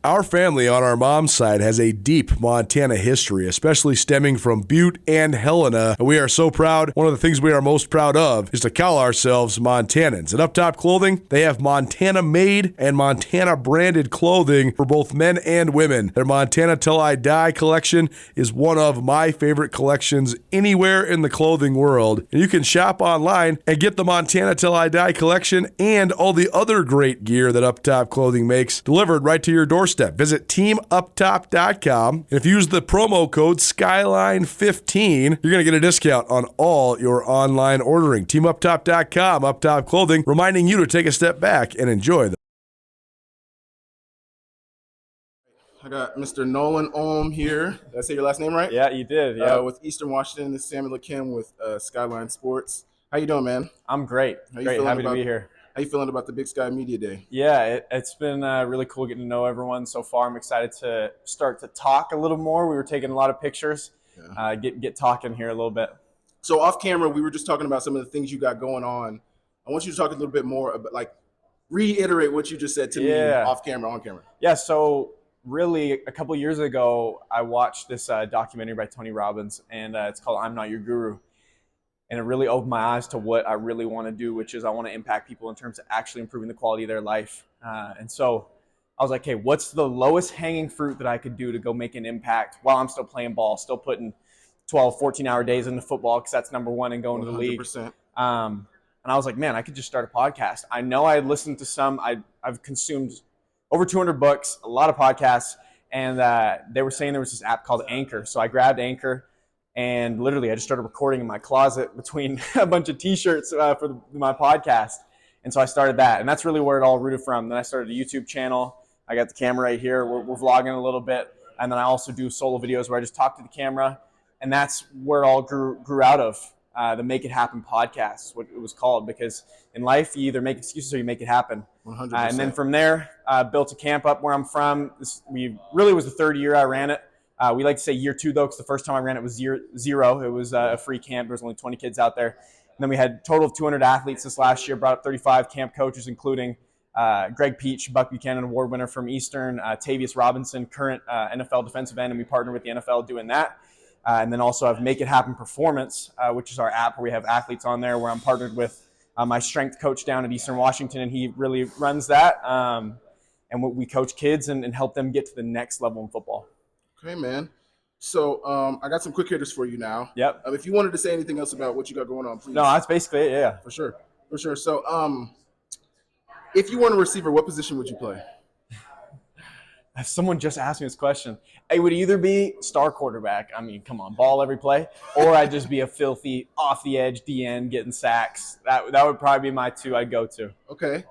Our family on our mom's side has a deep Montana history, especially stemming from Butte and Helena. And we are so proud. One of the things we are most proud of is to call ourselves Montanans. At Up Top Clothing, they have Montana-made and Montana-branded clothing for both men and women. Their Montana Till I Die collection is one of my favorite collections anywhere in the clothing world. And you can shop online and get the Montana Till I Die collection and all the other great gear that Up Top Clothing makes delivered right to your doorstep. Visit teamuptop.com. And if you use the promo code Skyline15, you're going to get a discount on all your online ordering. Teamuptop.com, Up Top Clothing, reminding you to take a step back and enjoy them. I got Mr. Nolan Ulm here. Did I say your last name right? Yeah, you did. Yeah. With Eastern Washington, this is Samuel Akem with Skyline Sports. How you doing, man? I'm great. Great. Happy to be here. How you feeling about the Big Sky Media Day? Yeah, it's been really cool getting to know everyone so far. I'm excited to start to talk a little more. We were taking a lot of pictures. Yeah. Get talking here a little bit. So off camera, we were just talking about some of the things you got going on. I want you to talk a little bit more about, like, reiterate what you just said to me off camera, on camera. Yeah, so really a couple years ago, I watched this documentary by Tony Robbins, and it's called I'm Not Your Guru. And it really opened my eyes to what I really want to do, which is I want to impact people in terms of actually improving the quality of their life. And so I was like, hey, what's the lowest hanging fruit that I could do to go make an impact while I'm still playing ball, still putting 12, 14-hour days into football, because that's number one and going 100%. To the league. And I was like, man, I could just start a podcast. I know I had listened to some. I've consumed over 200 books, a lot of podcasts, and they were saying there was this app called Anchor. So I grabbed Anchor. And literally, I just started recording in my closet between a bunch of T-shirts for my podcast. And so I started that. And that's really where it all rooted from. Then I started a YouTube channel. I got the camera right here. We're vlogging a little bit. And then I also do solo videos where I just talk to the camera. And that's where it all grew out of. The Make It Happen podcast, what it was called. Because in life, you either make excuses or you make it happen. 100%. And then from there, built a camp up where I'm from. We really was the third year I ran it. We like to say year 2, though, because the first time I ran it was zero. It was a free camp. There was only 20 kids out there. And then we had a total of 200 athletes this last year, brought up 35 camp coaches, including Greg Peach, Buck Buchanan Award winner from Eastern, Tavius Robinson, current NFL defensive end, and we partner with the NFL doing that. And then also have Make It Happen Performance, which is our app where we have athletes on there, where I'm partnered with my strength coach down at Eastern Washington, and he really runs that. And we coach kids and help them get to the next level in football. Okay, man. So I got some quick hitters for you now. Yep. If you wanted to say anything else about what you got going on, please. No, that's basically it, yeah. For sure. So if you weren't a receiver, what position would you play? If someone just asked me this question, it would either be star quarterback, I mean, come on, ball every play, or I'd just be a filthy, off-the-edge DN getting sacks. That would probably be my 2 I'd go to. Okay.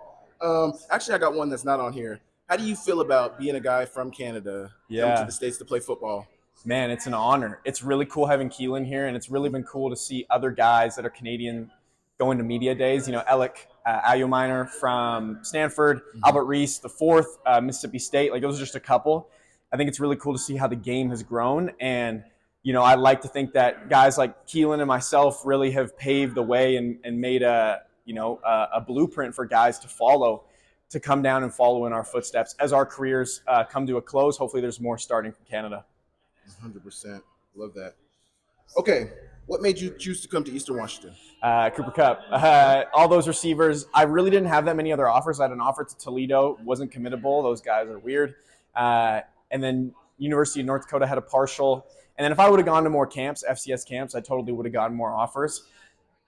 Actually, I got one that's not on here. How do you feel about being a guy from Canada coming to the States to play football? Man, it's an honor. It's really cool having Keelan here, and it's really been cool to see other guys that are Canadian going to media days. You know, Alec Ayuminer from Stanford, Albert Reese, the 4th, Mississippi State. Like, those are just a couple. I think it's really cool to see how the game has grown. And, you know, I like to think that guys like Keelan and myself really have paved the way and made a blueprint for guys to follow, to come down and follow in our footsteps as our careers come to a close. Hopefully there's more starting from Canada. 100%. Love that. Okay. What made you choose to come to Eastern Washington? Cooper Kupp. All those receivers, I really didn't have that many other offers. I had an offer to Toledo, wasn't committable. Those guys are weird. And then University of North Dakota had a partial. And then if I would have gone to more camps, FCS camps, I totally would have gotten more offers.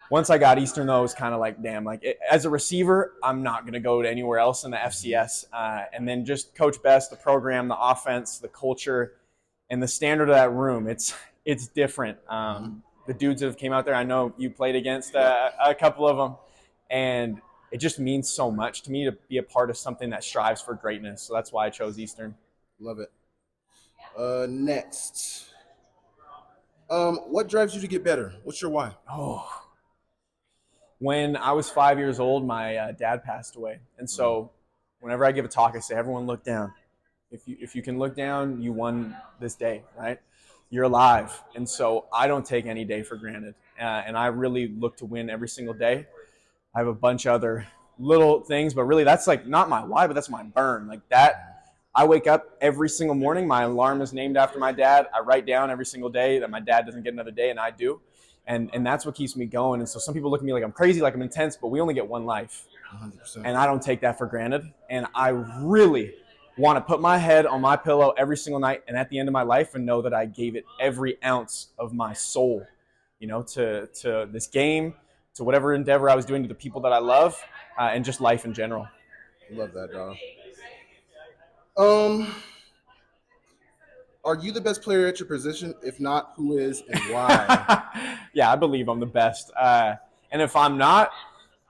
Once I got Eastern, though, it was kind of like, damn, as a receiver, I'm not going to go to anywhere else in the FCS. And then just Coach Best, the program, the offense, the culture, and the standard of that room, it's different. The dudes that have came out there, I know you played against a couple of them, and it just means so much to me to be a part of something that strives for greatness. So that's why I chose Eastern. Love it. Next. What drives you to get better? What's your why? When I was 5 years old, my dad passed away. And so whenever I give a talk, I say, everyone look down. If you can look down, you won this day, right? You're alive. And so I don't take any day for granted. And I really look to win every single day. I have a bunch of other little things, but really that's like not my why, but that's my burn. Like that I wake up every single morning. My alarm is named after my dad. I write down every single day that my dad doesn't get another day, and I do. And that's what keeps me going. And so some people look at me like I'm crazy, like I'm intense, but we only get one life. 100%. And I don't take that for granted. And I really want to put my head on my pillow every single night and at the end of my life and know that I gave it every ounce of my soul, to this game, to whatever endeavor I was doing, to the people that I love, and just life in general. I love that, dog. Are you the best player at your position? If not, who is and why? Yeah, I believe I'm the best. And if I'm not,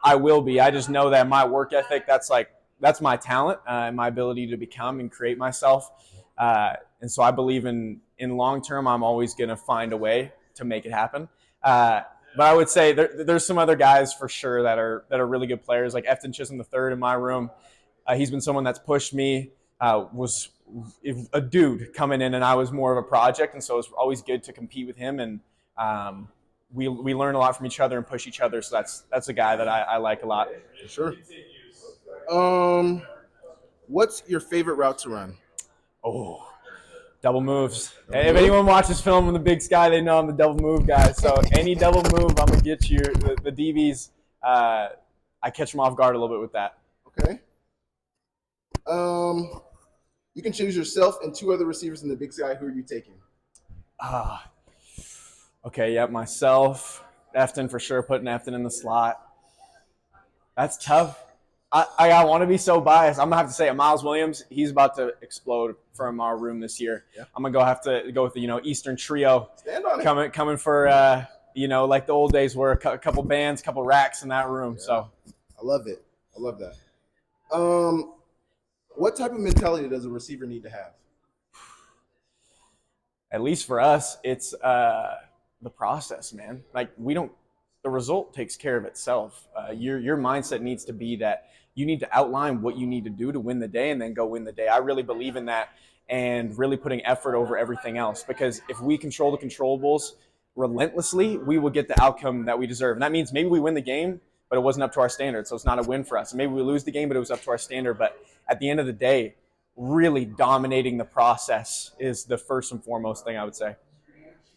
I will be. I just know that my work ethic, that's my talent and my ability to become and create myself. And so I believe in long term, I'm always going to find a way to make it happen. But I would say there's some other guys for sure that are really good players, like Efton Chisholm III in my room. He's been someone that's pushed me, was a dude coming in, and I was more of a project. And so it's always good to compete with him. And we learn a lot from each other and push each other. So that's a guy that I like a lot. For sure. What's your favorite route to run? Oh, double moves. If anyone watches film in the Big Sky, they know I'm the double move guy. So any double move, I'm gonna get you. The DBs, I catch them off guard a little bit with that. Okay. You can choose yourself and 2 other receivers in the Big Sky. Who are you taking? Okay, yep, myself. Efton for sure, putting Efton in the slot. That's tough. I want to be so biased. I'm going to have to say it. Miles Williams, he's about to explode from our room this year. Yeah. I'm going to have to go with the Eastern Trio. Stand on it. Coming for, like the old days where a couple bands, couple racks in that room. Yeah. So I love it. I love that. What type of mentality does a receiver need to have? At least for us, it's the process, man. Like the result takes care of itself. Your mindset needs to be that you need to outline what you need to do to win the day and then go win the day. I really believe in that, and really putting effort over everything else, because if we control the controllables relentlessly, we will get the outcome that we deserve. And that means maybe we win the game, but it wasn't up to our standard, so it's not a win for us. And maybe we lose the game, but it was up to our standard. But at the end of the day, really dominating the process is the first and foremost thing I would say.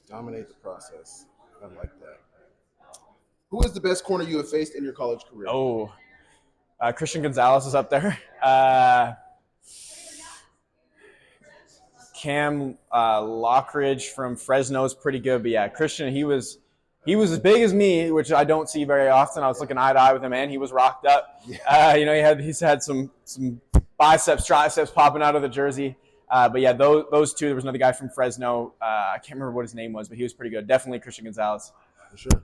Dominate the process. I like that. Who is the best corner you have faced in your college career? Christian Gonzalez is up there. Cam Lockridge from Fresno is pretty good. But yeah, Christian, he was as big as me, which I don't see very often. I was looking eye to eye with him, and he was rocked up. Yeah. He's had some biceps, triceps popping out of the jersey. But yeah, those 2. There was another guy from Fresno. I can't remember what his name was, but he was pretty good. Definitely Christian Gonzalez. For sure.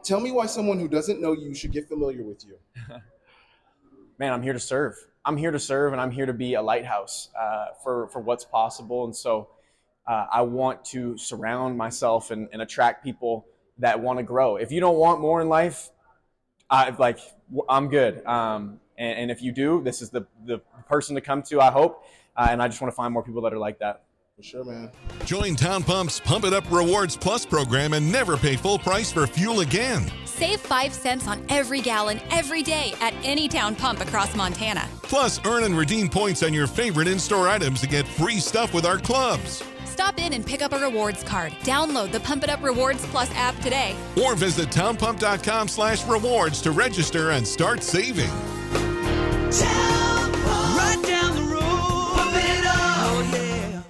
Tell me why someone who doesn't know you should get familiar with you. Man, I'm here to serve. I'm here to serve, and I'm here to be a lighthouse for what's possible. And so I want to surround myself and attract people that want to grow. If you don't want more in life, I'm good. And if you do, this is the person to come to, I hope. And I just want to find more people that are like that. For sure, man. Join Town Pump's Pump It Up Rewards Plus program and never pay full price for fuel again. Save 5 cents on every gallon every day at any Town Pump across Montana. Plus, earn and redeem points on your favorite in-store items to get free stuff with our clubs. Stop in and pick up a rewards card. Download the Pump It Up Rewards Plus app today. Or visit townpump.com/rewards to register and start saving. Town Pump. Right down the road. Pump it up. Oh, yeah.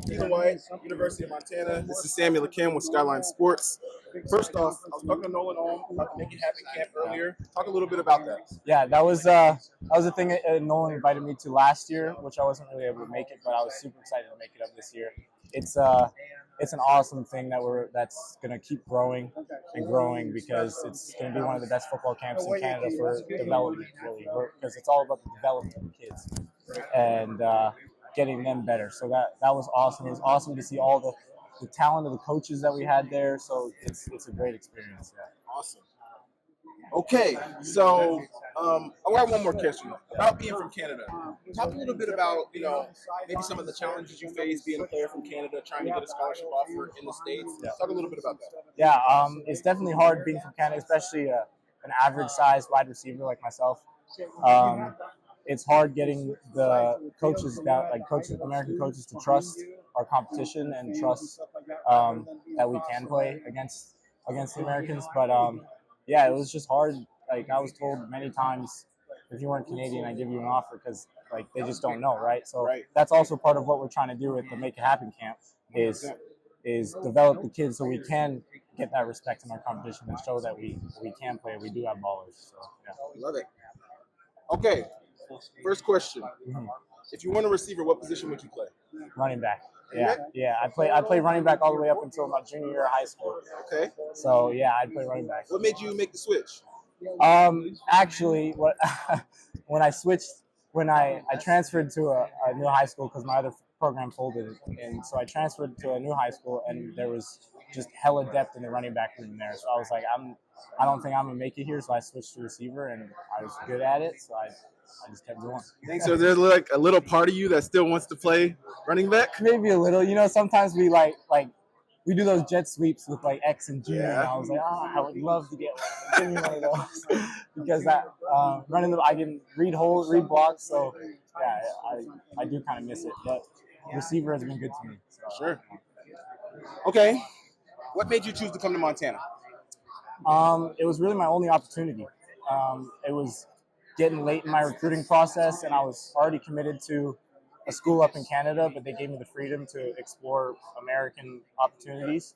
Keelan White, University of Montana. This is Samuel Akem with Skyline Sports. First off, I was talking to Nolan Ulm about the Make It Happen camp earlier. Talk a little bit about that. Yeah, that was a thing Nolan invited me to last year, which I wasn't really able to make it, but I was super excited to make it up this year. It's an awesome thing that's going to keep growing and growing, because it's going to be one of the best football camps in Canada for development, really, because it's all about the development of kids and getting them better. So that was awesome. It was awesome to see all the talent of the coaches that we had there. So it's a great experience. Yeah. Awesome. Okay, so I have one more question about being from Canada. Talk a little bit about, maybe some of the challenges you face being a player from Canada, trying to get a scholarship offer in the States. Yeah. Talk a little bit about that. Yeah, it's definitely hard being from Canada, especially an average-sized wide receiver like myself, it's hard getting the coaches American coaches to trust our competition and trust that we can play against the Americans. But yeah, it was just hard. Like I was told many times, if you weren't Canadian, I'd give you an offer because like they just don't know, right? So that's also part of what we're trying to do with the Make It Happen camp is develop the kids so we can get that respect in our competition and show that we can play. We do have ballers. So yeah. Love it. Okay, first question. If you weren't a receiver, what position would you play? Running back. Yeah. I play running back all the way up until my junior year of high school. Okay. So yeah, I'd play running back. What made you make the switch? Actually, what when I transferred to a new high school because my other program folded, and so I transferred to a new high school, and there was just hella depth in the running back room there. So I was like, I don't think I'm gonna make it here. So I switched to receiver, and I was good at it. So I just kept going. So there's like a little part of you that still wants to play running back? Maybe a little. You know, sometimes we like we do those jet sweeps with like X and Junior, and I was like, I would love to get one. Give me one of those because that running I can read holes, read blocks. So yeah, I do kind of miss it, but receiver has been good to me. So. Sure. Okay. What made you choose to come to Montana? It was really my only opportunity. It was getting late in my recruiting process, and I was already committed to a school up in Canada, but they gave me the freedom to explore American opportunities.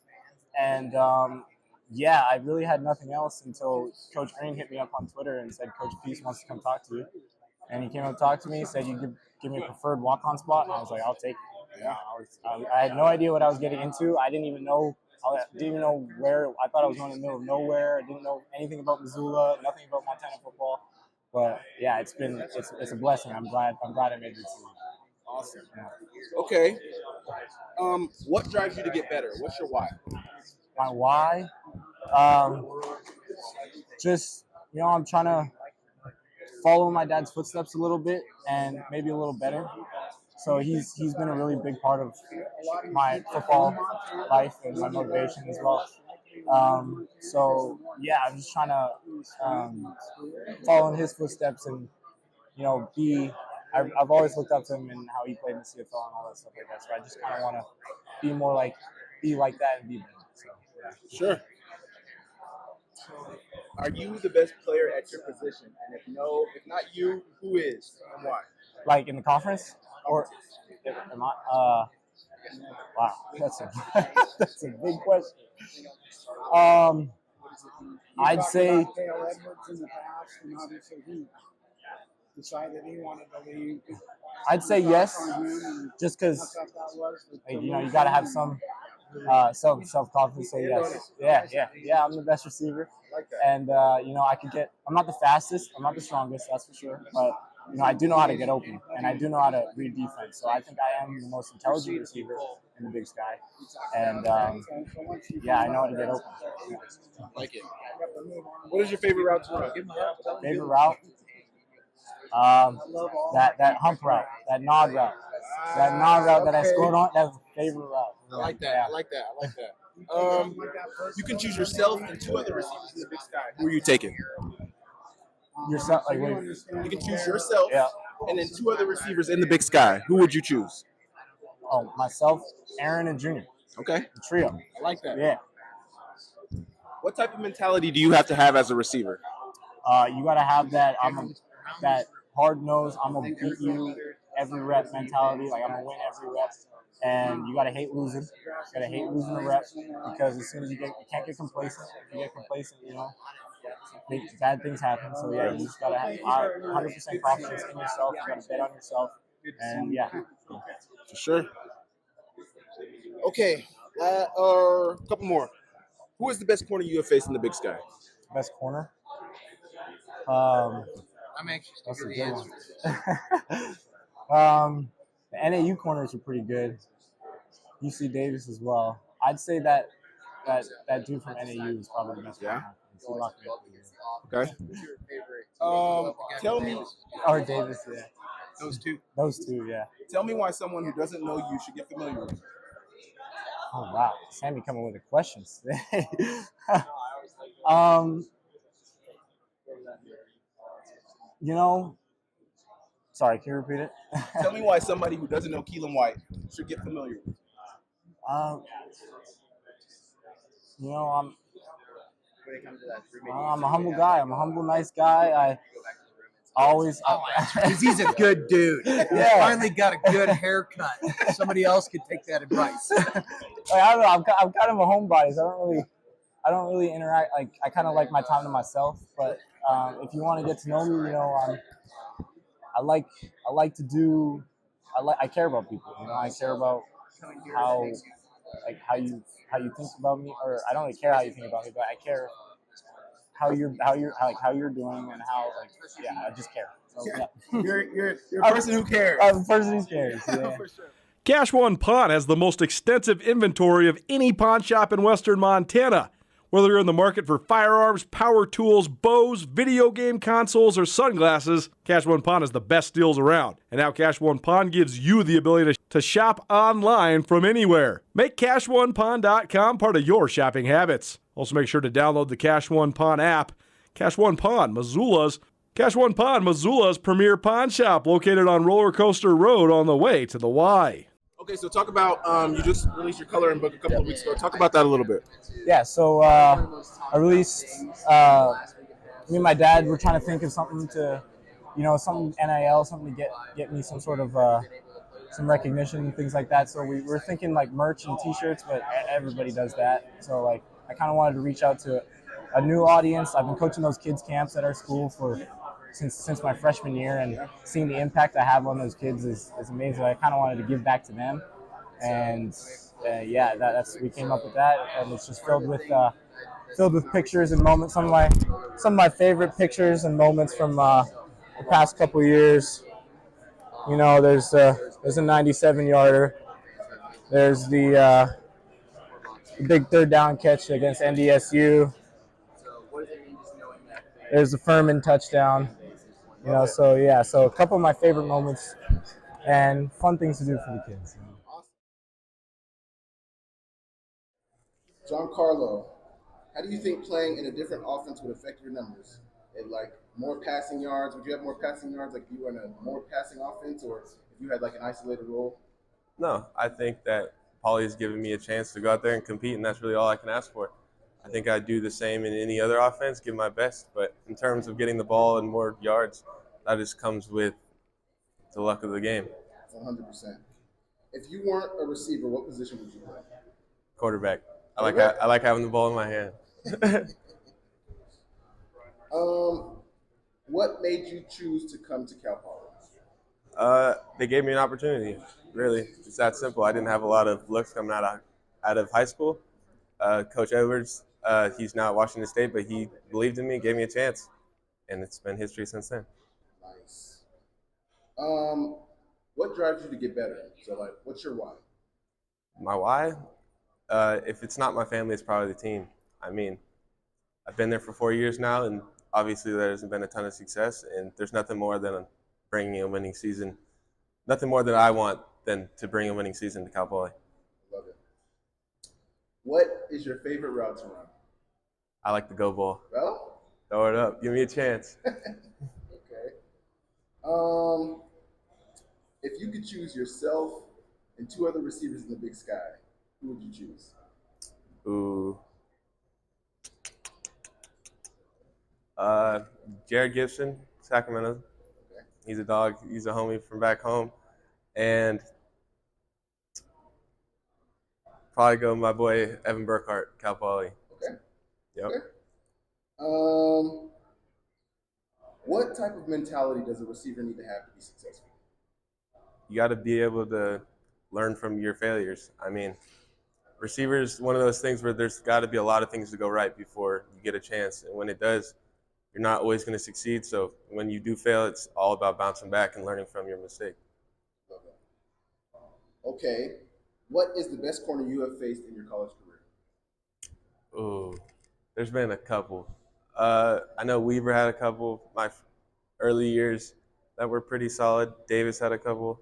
And yeah, I really had nothing else until Coach Green hit me up on Twitter and said, Coach Peace wants to come talk to you. And he came up to talk to me, said, you give me a preferred walk-on spot. And I was like, I'll take it. Yeah, I had no idea what I was getting into. I didn't even know where. I thought I was going in the middle of nowhere. I didn't know anything about Missoula, nothing about Montana football. But yeah, it's a blessing. I'm glad I made this. Awesome. Yeah. Okay. What drives you to get better? What's your why? My why? Just I'm trying to follow my dad's footsteps a little bit and maybe a little better. So he's been a really big part of my football life and my motivation as well. So yeah, I'm just trying to follow in his footsteps and be. I've always looked up to him and how he played in the CFL and all that stuff like that. So I just kind of want to be like that and be better. So yeah. Sure. Are you the best player at your position? And if not you, who is and why? Like in the conference, or am I? Wow, that's a big question. I'd say. Decided he wanted to leave. I'd say yes, just because you got to have some self confidence. So yes, yeah. I'm the best receiver, and I could get. I'm not the fastest. I'm not the strongest. That's for sure. But I do know how to get open, and I do know how to read defense. So I think I am the most intelligent receiver in the Big Sky, and yeah, I know how to get open. Like it. What is your favorite route to run? Favorite route? That hump route, that nod route that I scored on. That's a favorite route. I like that. I like that. You can choose yourself and two other receivers in the Big Sky. Who are you taking? Yourself, you can choose yourself, and then two other receivers in the Big Sky. Who would you choose? Oh, myself, Aaron, and Junior. Okay. The trio. I like that. Yeah. What type of mentality do you have to have as a receiver? You got to have that. That hard nose. I'm gonna beat you every rep mentality. Like I'm gonna win every rep, and you gotta hate losing. You gotta hate losing a rep because as soon as you can't get complacent. If you get complacent, bad things happen. So yeah, you just gotta have 100% confidence in yourself. You gotta bet on yourself, and yeah. For sure. Okay, a couple more. Who is the best corner you have faced in the Big Sky? Best corner? I'm anxious to hear the answer. The NAU corners are pretty good. UC Davis as well. I'd say that dude from NAU is probably the best. Yeah. Corner. Okay. Tell me. Or Davis, yeah. Those two, yeah. Tell me why someone who doesn't know you should get familiar with you. Oh wow, Sammy coming with the questions. You know, sorry, can you repeat it? Tell me why somebody who doesn't know Keelan White should get familiar with. Um, you know, I'm a humble guy. I'm a humble, nice guy. I always. Because he's a good dude. Yeah. Finally got a good haircut. Somebody else could take that advice. I don't know. I'm kind of a homebody, so I don't really interact. Like, I kind of like my time to myself. But if you want to get to know me, you know, I like to do. I care about people. You know, I care about how you think about me, or I don't really care how you think about me, but I care how you're doing and how, like, yeah, I just care. So, yeah. You're a person who cares. I'm a person who cares. Yeah. For sure. Cash One Pawn has the most extensive inventory of any pawn shop in western Montana. Whether you're in the market for firearms, power tools, bows, video game consoles, or sunglasses, Cash One Pawn is the best deals around. And now Cash One Pawn gives you the ability to shop online from anywhere. Make CashOnePawn.com part of your shopping habits. Also make sure to download the Cash One Pawn app. Cash One Pawn, Missoula's premier pawn shop, located on Roller Coaster Road on the way to the Y. Okay, so talk about you just released your coloring book a couple of weeks ago. Talk about that a little bit. Yeah, so I released. Me and my dad were trying to think of something to, you know, something NIL, something to get me some sort of some recognition and things like that. So we were thinking like merch and T-shirts, but everybody does that. So like I kind of wanted to reach out to a new audience. I've been coaching those kids camps at our school since my freshman year, and seeing the impact I have on those kids is amazing. I kind of wanted to give back to them, and we came up with that, and it's just filled with pictures and moments. Some of my favorite pictures and moments from the past couple years. You know, there's a 97-yarder. There's the big third down catch against NDSU. There's the Furman touchdown. You know, so a couple of my favorite moments and fun things to do for the kids. Giancarlo, how do you think playing in a different offense would affect your numbers? And like more passing yards, would you have more passing yards like if you were in a more passing offense, or if you had like an isolated role? No, I think that Paulie's given me a chance to go out there and compete, and that's really all I can ask for. I think I'd do the same in any other offense, give my best. But in terms of getting the ball and more yards, that just comes with the luck of the game. 100%. If you weren't a receiver, what position would you play? Quarterback. I like having the ball in my hand. What made you choose to come to Cal Poly? They gave me an opportunity. Really, it's that simple. I didn't have a lot of looks coming out of high school. Coach Edwards, he's now at Washington State, but he believed in me, gave me a chance, and it's been history since then. Nice. What drives you to get better? So, like, what's your why? My why? If it's not my family, it's probably the team. I mean, I've been there for 4 years now, and obviously there hasn't been a ton of success, and there's nothing more than bringing a winning season. Nothing more that I want than to bring a winning season to Cal Poly. Love it. What is your favorite route to run? I like the go ball. Well? Throw it up. Give me a chance. Okay. If you could choose yourself and two other receivers in the Big Sky, who would you choose? Ooh. Jared Gibson, Sacramento. Okay. He's a dog. He's a homie from back home. And probably go with my boy Evan Burkhart, Cal Poly. Okay. Yep. Okay. What type of mentality does a receiver need to have to be successful? You got to be able to learn from your failures. I mean, receivers, one of those things where there's got to be a lot of things to go right before you get a chance. And when it does, you're not always going to succeed. So when you do fail, it's all about bouncing back and learning from your mistake. Love that. Okay. What is the best corner you have faced in your college career? Ooh, there's been a couple. I know Weaver had a couple my early years that were pretty solid. Davis had a couple.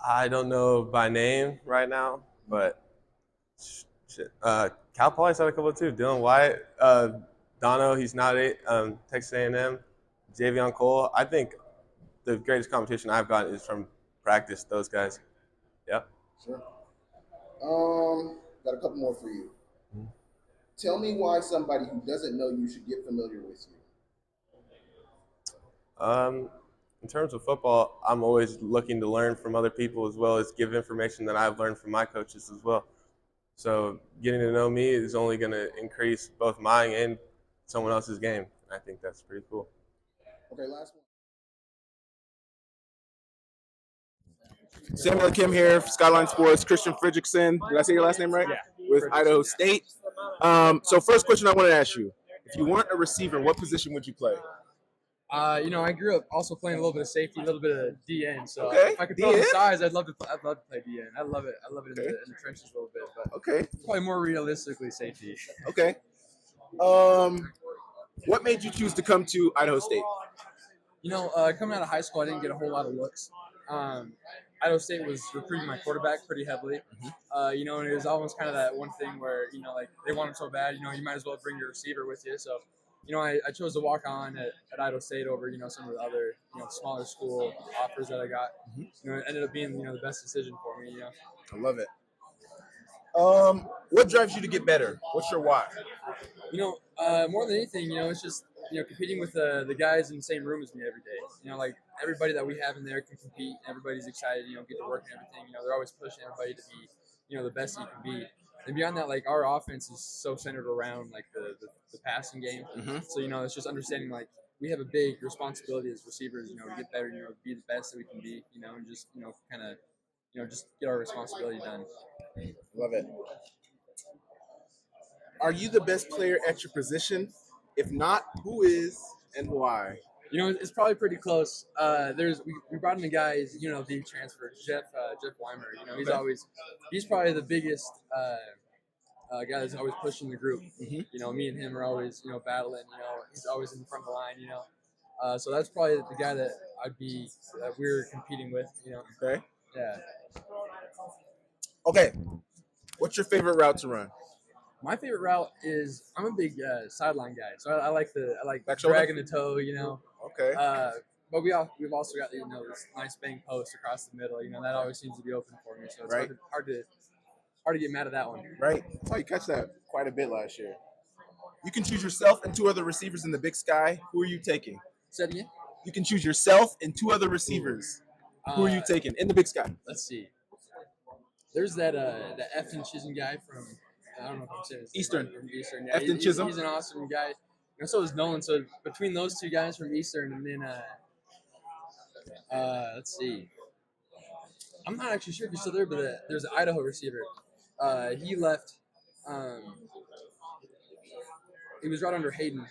I don't know by name right now, but Cal Poly's had a couple too. Dylan White, Dono, he's not Texas A&M. Javion Cole. I think the greatest competition I've gotten is from practice. Those guys. Yep. Sure. Got a couple more for you. Tell me why somebody who doesn't know you should get familiar with you. In terms of football, I'm always looking to learn from other people as well as give information that I've learned from my coaches as well. So getting to know me is only going to increase both mine and someone else's game. I think that's pretty cool. Okay, last one. Samuel Akem here, Skyline Sports, Christian Fredericksen. Did I say your last name right? Yeah. With Idaho State. So first question I want to ask you. If you weren't a receiver, what position would you play? I grew up also playing a little bit of safety, a little bit of DN. So Okay, if I could throw the DN? size, I'd love to play DN. I love it. I love it in the trenches a little bit, but Okay. probably more realistically safety. Okay. What made you choose to come to Idaho State? Coming out of high school, I didn't get a whole lot of looks. Idaho State was recruiting my quarterback pretty heavily. And it was almost kind of that one thing where, they want him so bad, you might as well bring your receiver with you. So, I chose to walk on at Idaho State over, some of the other, smaller school offers that I got. It ended up being, the best decision for me, I love it. What drives you to get better? What's your why? More than anything, it's just, competing with the guys in the same room as me every day. Everybody that we have in there can compete. Everybody's excited, get to work and everything. They're always pushing everybody to be, the best you can be. And beyond that, our offense is so centered around, the passing game. So, it's just understanding, we have a big responsibility as receivers, to get better, be the best that we can be, and just, kind of, just get our responsibility done. Love it. Are you the best player at your position? If not, who is and why? It's probably pretty close. We brought in a guy, the transfer, Jeff Weimer. He's probably the biggest guy that's always pushing the group. Me and him are always, battling. He's always in the front of the line. So that's probably the guy that we're competing with. Okay. Yeah. Okay. What's your favorite route to run? My favorite route is I'm a big sideline guy, so I like Back shoulder? dragging the toe. Okay. But we've also got this nice bang post across the middle. That always seems to be open for me, so it's Right. hard to get mad at that one. Right. I saw you catch that quite a bit last year. You can choose yourself and two other receivers in the Big Sky. Who are you taking? Say it again? You can choose yourself and two other receivers. Who are you taking in the Big Sky? Let's see. There's that Efton Chisholm guy from I don't know if I'm saying his name Eastern. right, from Eastern. Yeah, Efton Chisholm. He's an awesome guy. So is Nolan. So between those two guys from Eastern, and then let's see. I'm not actually sure if he's still there, but there's an Idaho receiver. He left. He was right under Hayden.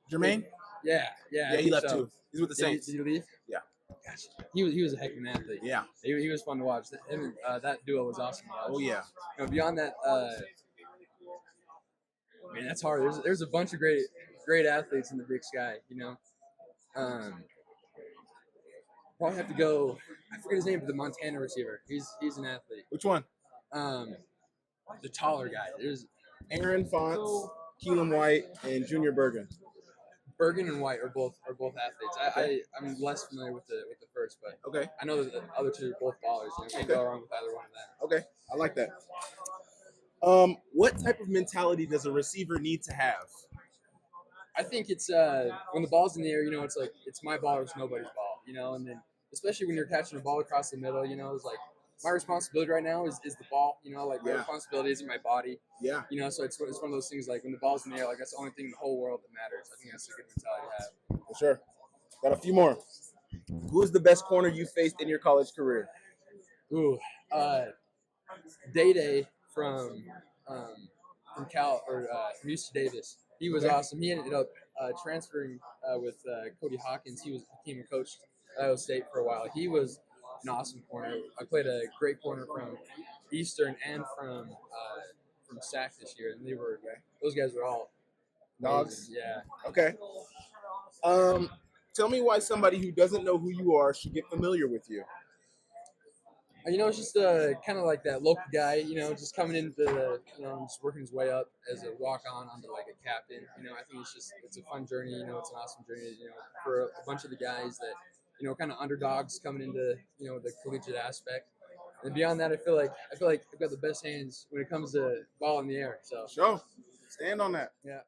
Jermaine? Yeah. Yeah, he left too. He's with the Did he- Saints. Did he leave? Yeah. Gosh, he was a heck of an athlete. Yeah. He was fun to watch. That duo was awesome to watch. Oh yeah. Beyond that, man, that's hard. There's a bunch of great athletes in the Big Sky. Probably have to go. I forget his name, but the Montana receiver. He's an athlete. Which one? The taller guy. There's Aaron Fonts, Keelan White, and Junior Bergen. Bergen and White are both athletes. I'm less familiar with the first, but Okay. I know that the other two are both ballers. Can't go wrong with either one of them. Okay. I like that. What type of mentality does a receiver need to have? I think it's when the ball's in the air, it's like it's my ball or it's nobody's ball, and then especially when you're catching a ball across the middle, it's like my responsibility right now is the ball, my Yeah. responsibility isn't my body, Yeah. so it's one of those things like when the ball's in the air, like that's the only thing in the whole world that matters. I think that's a good mentality to have. For sure. Got a few more. Who's the best corner you faced in your college career? Ooh, Day from Cal or from UC Davis. He was Okay. awesome. He ended up transferring with Cody Hawkins. He became a coach at Idaho State for a while. He was an awesome corner. I played a great corner from Eastern and from SAC this year, and those guys were all Dogs. amazing. Yeah. Okay. Tell me why somebody who doesn't know who you are should get familiar with you. It's just kind of like that local guy, just coming into just working his way up as a walk-on onto like a captain. I think it's a fun journey. It's an awesome journey. For a bunch of the guys that, kind of underdogs coming into, the collegiate aspect. And beyond that, I feel like I've got the best hands when it comes to ball in the air. So Sure. Stand on that. yeah.